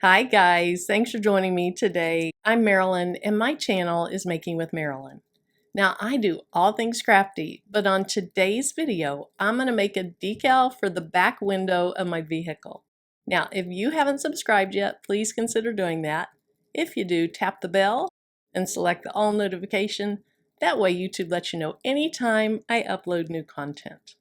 Hi guys, thanks for joining me today. I'm Marilyn and my channel is Making with Marilyn. Now I do all things crafty, but on today's video, I'm going to make a decal for the back window of my vehicle. Now if you haven't subscribed yet, please consider doing that. If you do, tap the bell and select the all notification. That way YouTube lets you know anytime I upload new content.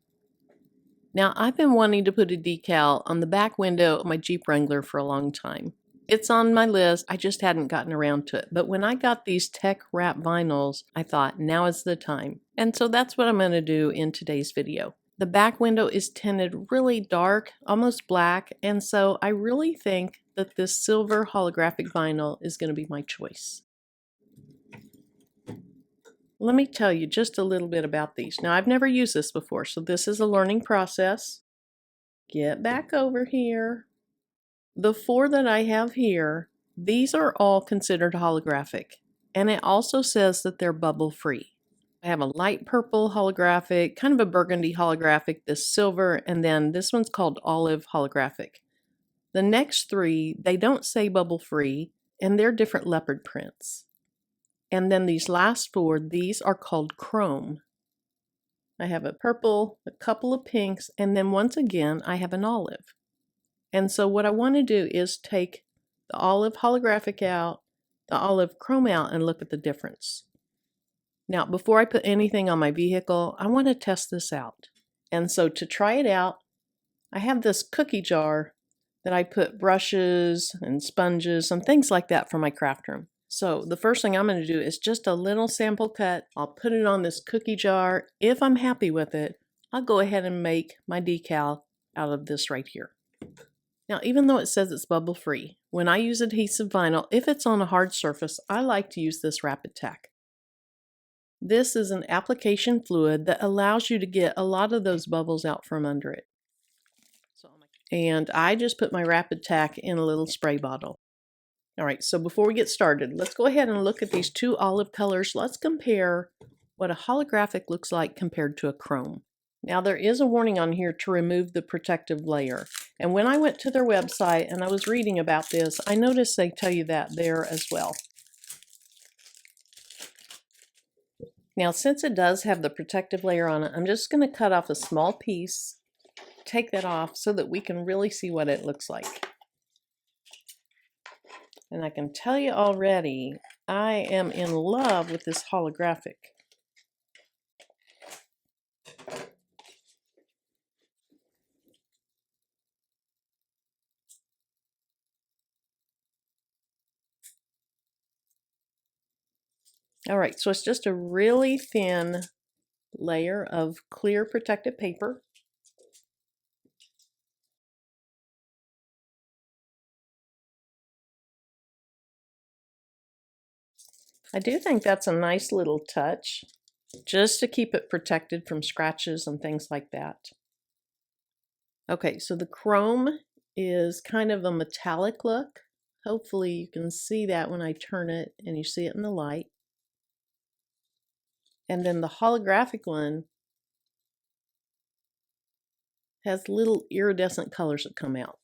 Now, I've been wanting to put a decal on the back window of my Jeep Wrangler for a long time. It's on my list, I just hadn't gotten around to it. But when I got these tech wrap vinyls, I thought now is the time. And so that's what I'm going to do in today's video. The back window is tinted really dark, almost black, and so I really think that this silver holographic vinyl is going to be my choice. Let me tell you just a little bit about these. Now, I've never used this before, so this is a learning process. Get back over here. The four that I have here, these are all considered holographic, and it also says that they're bubble free. I have a light purple holographic, kind of a burgundy holographic, this silver, and then this one's called olive holographic. The next three, they don't say bubble free, and they're different leopard prints. And then these last four, these are called chrome. I have a purple, a couple of pinks, and then once again, I have an olive. And so what I want to do is take the olive holographic out, the olive chrome out, and look at the difference. Now, before I put anything on my vehicle, I want to test this out. And so to try it out, I have this cookie jar that I put brushes and sponges and things like that for my craft room. So the first thing I'm going to do is just a little sample cut. I'll put it on this cookie jar. If I'm happy with it, I'll go ahead and make my decal out of this right here. Now, even though it says it's bubble free, when I use adhesive vinyl, if it's on a hard surface, I like to use this Rapid Tack. This is an application fluid that allows you to get a lot of those bubbles out from under it. And I just put my Rapid Tack in a little spray bottle. All right, so before we get started, let's go ahead and look at these two olive colors. Let's compare what a holographic looks like compared to a chrome. Now there is a warning on here to remove the protective layer. And when I went to their website and I was reading about this, I noticed they tell you that there as well. Now since it does have the protective layer on it, I'm just going to cut off a small piece, take that off so that we can really see what it looks like. And I can tell you already, I am in love with this holographic. All right, so it's just a really thin layer of clear protective paper. I do think that's a nice little touch, just to keep it protected from scratches and things like that. Okay, so the chrome is kind of a metallic look. Hopefully you can see that when I turn it and you see it in the light. And then the holographic one has little iridescent colors that come out.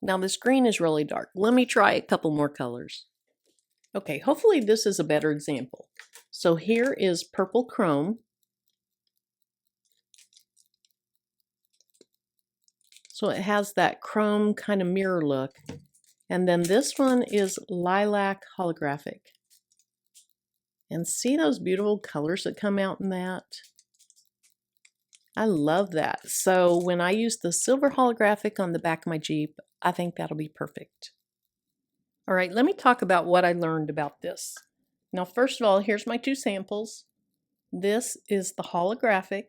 Now this green is really dark. Let me try a couple more colors. Okay, hopefully this is a better example. So here is purple chrome. So it has that chrome kind of mirror look. And then this one is lilac holographic. And see those beautiful colors that come out in that? I love that. So when I use the silver holographic on the back of my Jeep, I think that'll be perfect. All right, let me talk about what I learned about this. Now, first of all, here's my two samples. This is the holographic.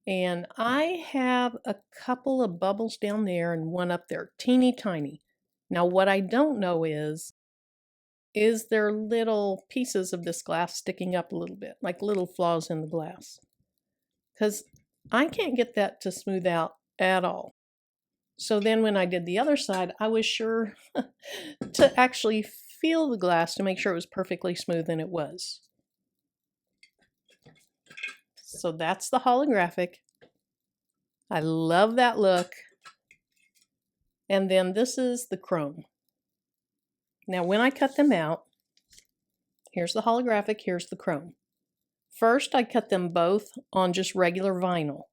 And I have a couple of bubbles down there and one up there, teeny tiny. Now, what I don't know is there little pieces of this glass sticking up a little bit, like little flaws in the glass. Because I can't get that to smooth out at all. So then when I did the other side, I was sure to actually feel the glass to make sure it was perfectly smooth, and it was. So that's the holographic. I love that look. And then this is the chrome. Now when I cut them out, here's the holographic, here's the chrome. First, I cut them both on just regular vinyl.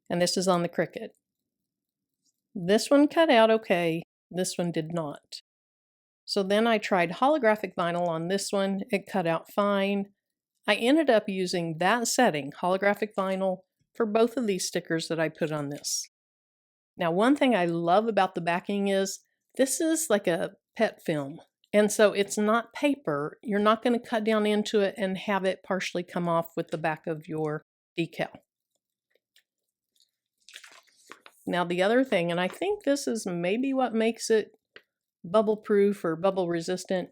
And this is on the Cricut. This one cut out okay, this one did not. So then I tried holographic vinyl on this one, it cut out fine. I ended up using that setting, holographic vinyl, for both of these stickers that I put on this. Now, one thing I love about the backing is this is like a pet film. And so it's not paper. You're not going to cut down into it and have it partially come off with the back of your decal. Now, the other thing, and I think this is maybe what makes it bubble proof or bubble resistant,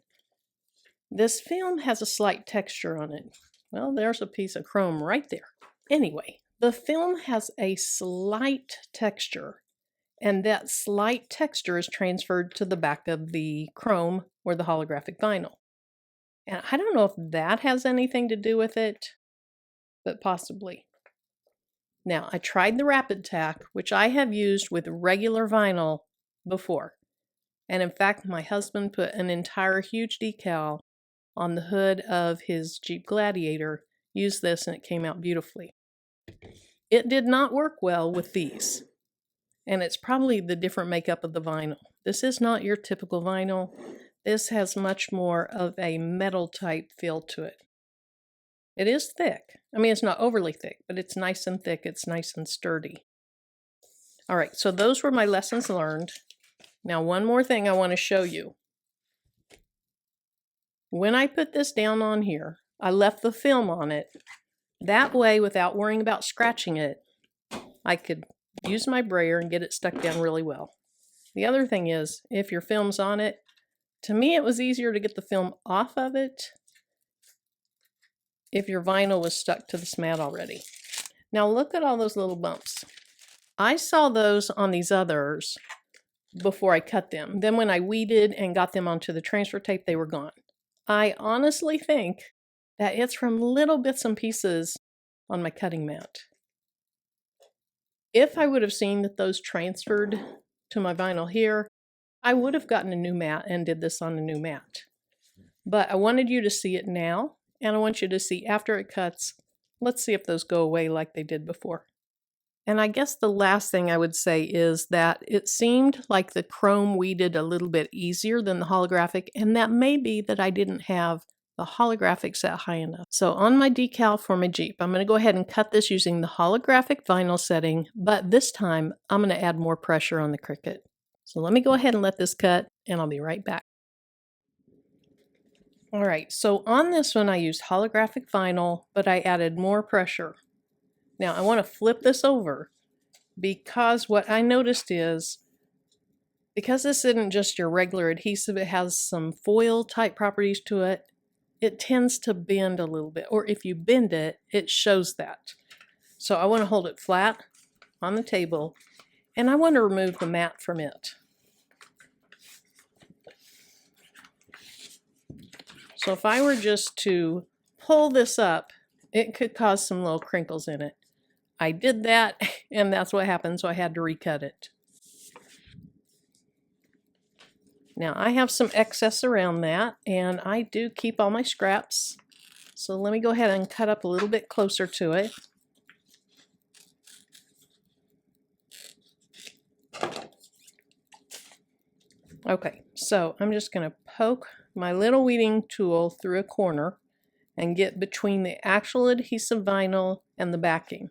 this film has a slight texture on it. Well, there's a piece of chrome right there. Anyway, the film has a slight texture, and that slight texture is transferred to the back of the chrome or the holographic vinyl. And I don't know if that has anything to do with it, but possibly. Now, I tried the Rapid Tack, which I have used with regular vinyl before. And in fact, my husband put an entire huge decal on the hood of his Jeep Gladiator, used this, and it came out beautifully. It did not work well with these. And it's probably the different makeup of the vinyl. This is not your typical vinyl. This has much more of a metal type feel to it. It is thick. I mean, it's not overly thick, but it's nice and thick. It's nice and sturdy. All right, so those were my lessons learned. Now, one more thing I want to show you. When I put this down on here, I left the film on it. That way, without worrying about scratching it, I could use my brayer and get it stuck down really well. The other thing is, if your film's on it, to me it was easier to get the film off of it if your vinyl was stuck to this mat already. Now look at all those little bumps. I saw those on these others before I cut them. Then when I weeded and got them onto the transfer tape, they were gone. I honestly think that it's from little bits and pieces on my cutting mat. If I would have seen that those transferred to my vinyl here, I would have gotten a new mat and did this on a new mat. But I wanted you to see it now, and I want you to see after it cuts. Let's see if those go away like they did before. And I guess the last thing I would say is that it seemed like the chrome weeded a little bit easier than the holographic, and that may be that I didn't have the holographic set high enough. So on my decal for my Jeep, I'm going to go ahead and cut this using the holographic vinyl setting, but this time I'm going to add more pressure on the Cricut. So let me go ahead and let this cut, and I'll be right back. All right, so on this one I used holographic vinyl, but I added more pressure. Now I want to flip this over because what I noticed is, because this isn't just your regular adhesive, it has some foil type properties to it, it tends to bend a little bit, or if you bend it, it shows that. So I want to hold it flat on the table, and I want to remove the mat from it. So if I were just to pull this up, it could cause some little crinkles in it. I did that, and that's what happened, so I had to recut it. Now I have some excess around that, and I do keep all my scraps. So let me go ahead and cut up a little bit closer to it. Okay, so I'm just going to poke my little weeding tool through a corner and get between the actual adhesive vinyl and the backing.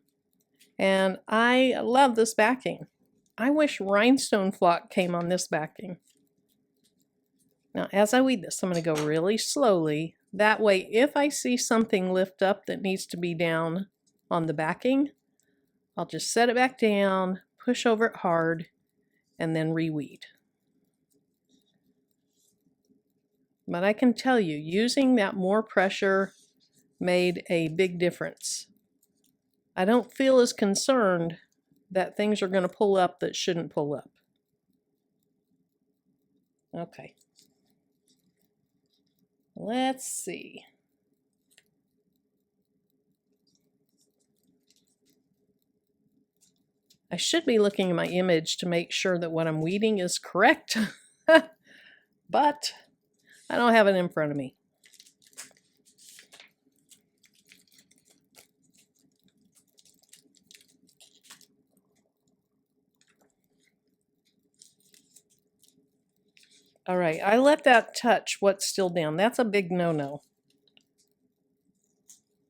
And I love this backing. I wish rhinestone flock came on this backing. Now, as I weed this, I'm going to go really slowly. That way, if I see something lift up that needs to be down on the backing, I'll just set it back down, push over it hard, and then reweed. But I can tell you, using that more pressure made a big difference. I don't feel as concerned that things are going to pull up that shouldn't pull up. Okay. Let's see. I should be looking at my image to make sure that what I'm weeding is correct, but I don't have it in front of me. All right, I let that touch what's still down. That's a big no-no.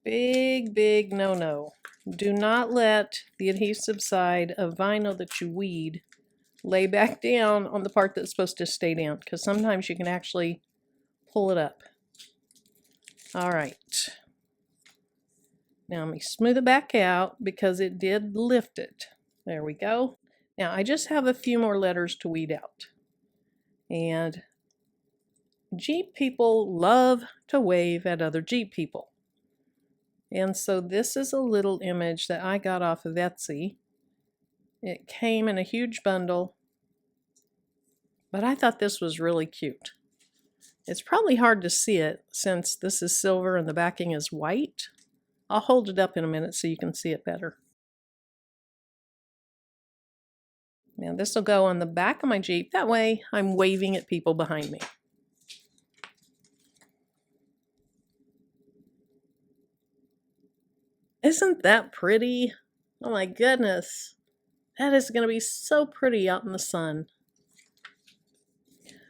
Big, big no-no. Do not let the adhesive side of vinyl that you weed lay back down on the part that's supposed to stay down, because sometimes you can actually pull it up. All right. Now let me smooth it back out because it did lift it. There we go. Now I just have a few more letters to weed out. And Jeep people love to wave at other Jeep people. And so this is a little image that I got off of Etsy. It came in a huge bundle, but I thought this was really cute. It's probably hard to see it since this is silver and the backing is white. I'll hold it up in a minute so you can see it better. Now this will go on the back of my Jeep. That way I'm waving at people behind me. Isn't that pretty? Oh my goodness. That is going to be so pretty out in the sun.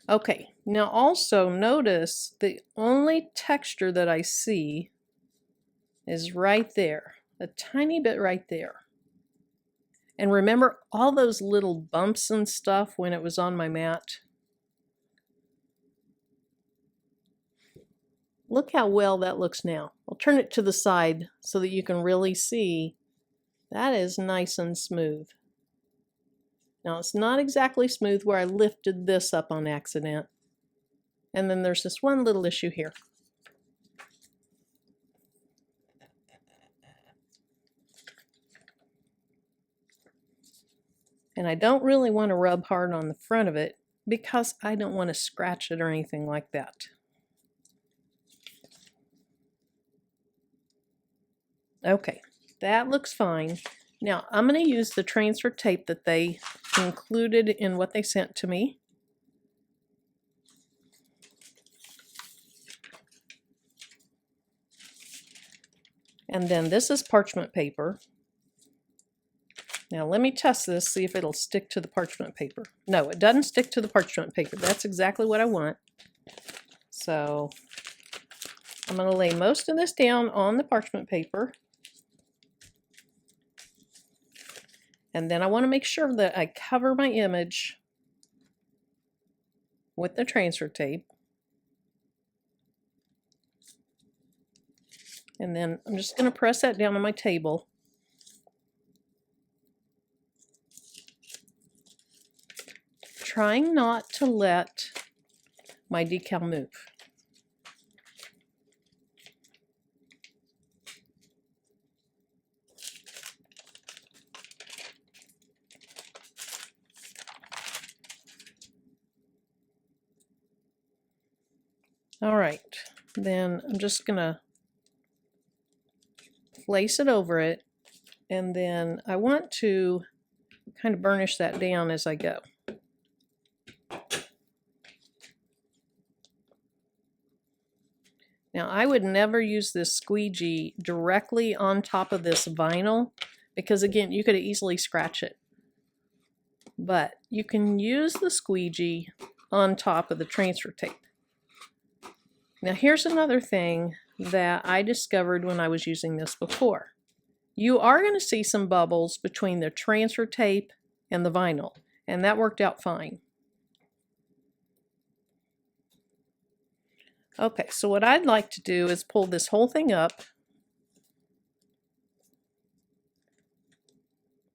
Okay, now also notice the only texture that I see is right there. A tiny bit right there. And remember all those little bumps and stuff when it was on my mat? Look how well that looks now. I'll turn it to the side so that you can really see that is nice and smooth. Now it's not exactly smooth where I lifted this up on accident. And then there's this one little issue here. And I don't really want to rub hard on the front of it because I don't want to scratch it or anything like that. Okay, that looks fine. Now I'm going to use the transfer tape that they included in what they sent to me. And then this is parchment paper. Now let me test this, see if it'll stick to the parchment paper. No, it doesn't stick to the parchment paper. That's exactly what I want. So I'm going to lay most of this down on the parchment paper. And then I want to make sure that I cover my image with the transfer tape. And then I'm just going to press that down on my table. Trying not to let my decal move. All right, then I'm just gonna place it over it, and then I want to kind of burnish that down as I go. Now I would never use this squeegee directly on top of this vinyl because again, you could easily scratch it. But you can use the squeegee on top of the transfer tape. Now here's another thing that I discovered when I was using this before. You are going to see some bubbles between the transfer tape and the vinyl, and that worked out fine. Okay, so what I'd like to do is pull this whole thing up.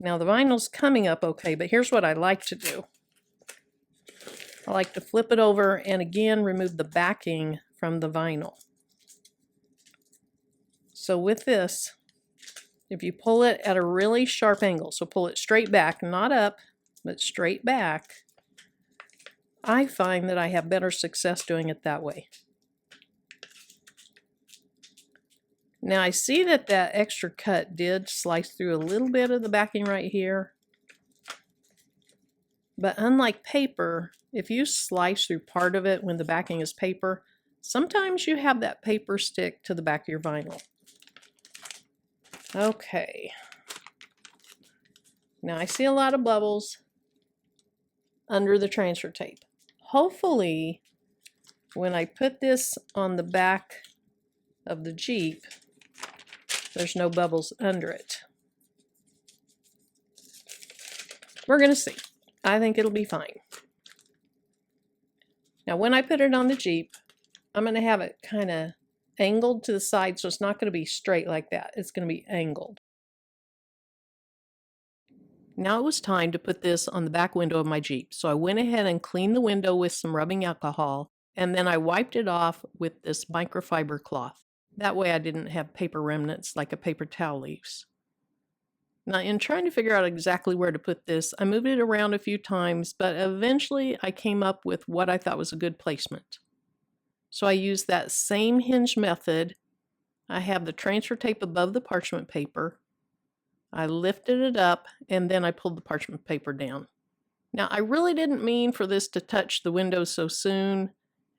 Now the vinyl's coming up okay, but here's what I like to do. I like to flip it over and again remove the backing from the vinyl. So with this, if you pull it at a really sharp angle, so pull it straight back, not up, but straight back, I find that I have better success doing it that way. Now I see that that extra cut did slice through a little bit of the backing right here, But unlike paper, if you slice through part of it when the backing is paper, sometimes you have that paper stick to the back of your vinyl. Okay. Now I see a lot of bubbles under the transfer tape. Hopefully, when I put this on the back of the Jeep, there's no bubbles under it. We're going to see. I think it'll be fine. Now when I put it on the Jeep, I'm going to have it kind of angled to the side, so it's not going to be straight like that. It's going to be angled. Now it was time to put this on the back window of my Jeep. So I went ahead and cleaned the window with some rubbing alcohol, and then I wiped it off with this microfiber cloth. That way I didn't have paper remnants like a paper towel leaves. Now in trying to figure out exactly where to put this, I moved it around a few times, but eventually I came up with what I thought was a good placement. So I used that same hinge method. I have the transfer tape above the parchment paper. I lifted it up, and then I pulled the parchment paper down. Now, I really didn't mean for this to touch the window so soon.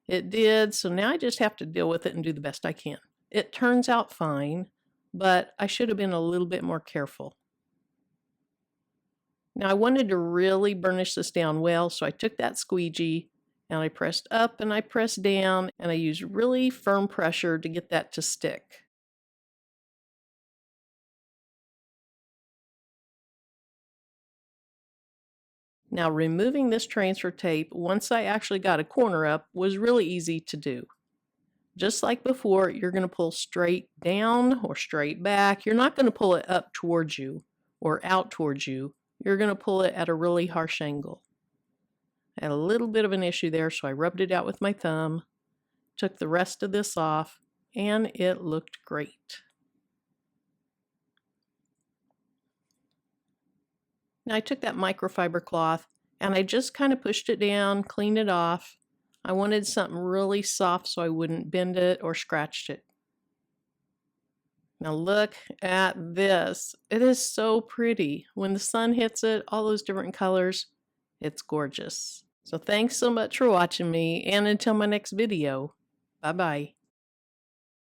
It did, so now I just have to deal with it and do the best I can. It turns out fine, but I should have been a little bit more careful. Now, I wanted to really burnish this down well, so I took that squeegee, and I pressed up and I pressed down, and I used really firm pressure to get that to stick. Now removing this transfer tape, once I actually got a corner up, was really easy to do. Just like before, you're going to pull straight down or straight back. You're not going to pull it up towards you or out towards you. You're going to pull it at a really harsh angle. I had a little bit of an issue there, so I rubbed it out with my thumb, took the rest of this off, and it looked great. Now I took that microfiber cloth and I just kind of pushed it down, cleaned it off. I wanted something really soft so I wouldn't bend it or scratch it. Now look at this. It is so pretty. When the sun hits it, all those different colors, it's gorgeous. So thanks so much for watching me, and until my next video, bye-bye.